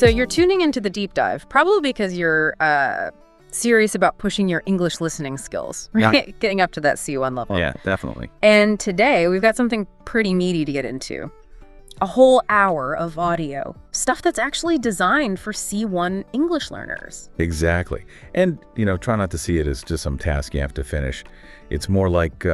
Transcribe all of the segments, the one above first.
So you're tuning into the deep dive, probably because you're serious about pushing your English listening skills, right? Yeah. Getting up to that C1 level. Yeah, definitely. And today we've got something pretty meaty to get into. A whole hour of audio, stuff that's actually designed for C1 English learners. Exactly. And, try not to see it as just some task you have to finish. It's more like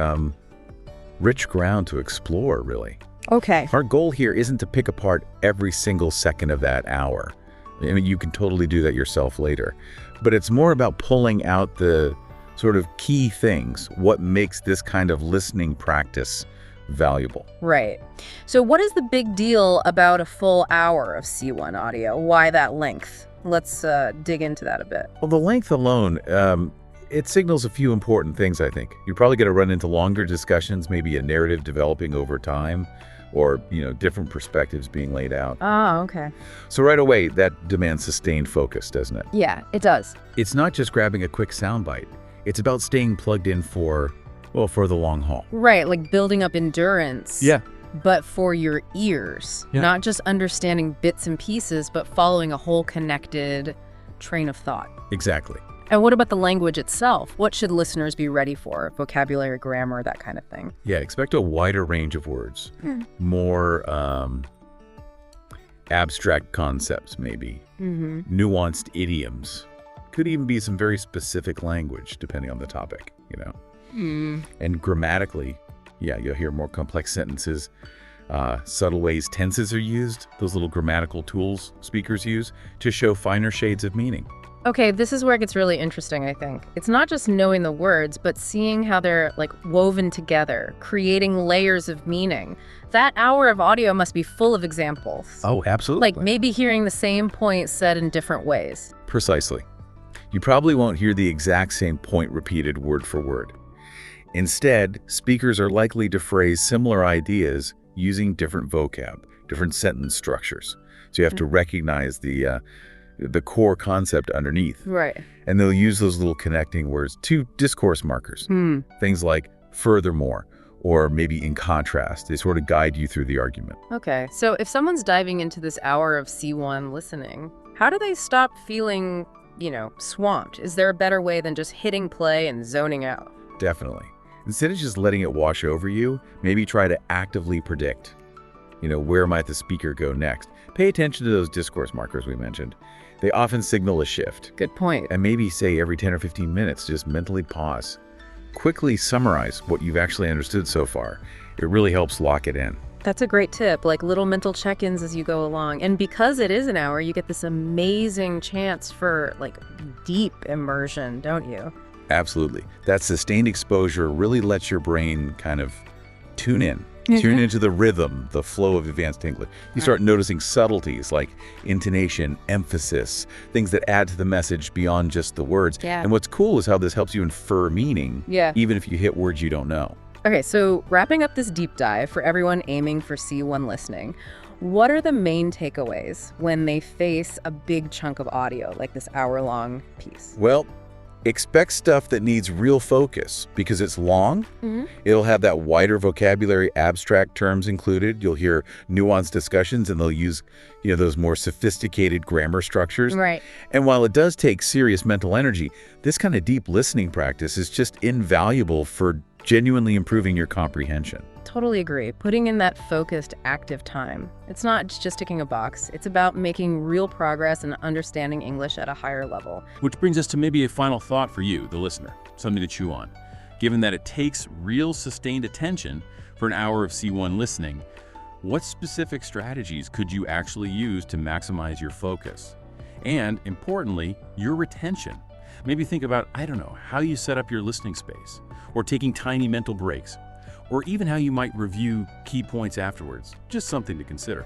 rich ground to explore, really. Okay. Our goal here isn't to pick apart every single second of that hour. I mean, you can totally do that yourself later. But it's more about pulling out the sort of key things, what makes this kind of listening practice valuable. Right. So what is the big deal about a full hour of C1 audio? Why that length? Let's dig into that a bit. Well, the length alone, it signals a few important things, I think. You're probably going to run into longer discussions, maybe a narrative developing over time, or, different perspectives being laid out. Oh, okay. So right away, that demands sustained focus, doesn't it? Yeah, it does. It's not just grabbing a quick soundbite. It's about staying plugged in for the long haul. Right, like building up endurance. Yeah. But for your ears, not just understanding bits and pieces, but following a whole connected train of thought. Exactly. And what about the language itself? What should listeners be ready for? Vocabulary, grammar, that kind of thing. Yeah, expect a wider range of words. More abstract concepts, maybe. Nuanced idioms. Could even be some very specific language, depending on the topic, And grammatically, you'll hear more complex sentences, subtle ways tenses are used, those little grammatical tools speakers use to show finer shades of meaning. Okay, this is where it gets really interesting, I think. It's not just knowing the words, but seeing how they're woven together, creating layers of meaning. That hour of audio must be full of examples. Oh, absolutely. Maybe hearing the same point said in different ways. Precisely. You probably won't hear the exact same point repeated word for word. Instead, speakers are likely to phrase similar ideas using different vocab, different sentence structures. So you have to recognize the core concept underneath. Right. And they'll use those little connecting words to discourse markers. Things like furthermore, or maybe in contrast. They sort of guide you through the argument. Okay, so if someone's diving into this hour of C1 listening, how do they stop feeling, swamped? Is there a better way than just hitting play and zoning out? Definitely. Instead of just letting it wash over you, maybe try to actively predict, where might the speaker go next? Pay attention to those discourse markers we mentioned. They often signal a shift. Good point. And maybe say every 10 or 15 minutes, just mentally pause. Quickly summarize what you've actually understood so far. It really helps lock it in. That's a great tip, like little mental check-ins as you go along. And because it is an hour, you get this amazing chance for deep immersion, don't you? Absolutely. That sustained exposure really lets your brain kind of tune in. Tune into the rhythm, the flow of advanced English. You start noticing subtleties like intonation, emphasis, things that add to the message beyond just the words. Yeah. And what's cool is how this helps you infer meaning, even if you hit words you don't know. Okay, so wrapping up this deep dive for everyone aiming for C1 listening, what are the main takeaways when they face a big chunk of audio, like this hour-long piece? Well, expect stuff that needs real focus because it's long. It'll have that wider vocabulary, abstract terms included. You'll hear nuanced discussions and they'll use, those more sophisticated grammar structures. Right. And while it does take serious mental energy, this kind of deep listening practice is just invaluable for genuinely improving your comprehension. Totally agree. Putting in that focused, active time. It's not just ticking a box. It's about making real progress and understanding English at a higher level. Which brings us to maybe a final thought for you, the listener, something to chew on. Given that it takes real sustained attention for an hour of C1 listening, what specific strategies could you actually use to maximize your focus? And importantly, your retention. Maybe think about, how you set up your listening space, or taking tiny mental breaks, or even how you might review key points afterwards. Just something to consider.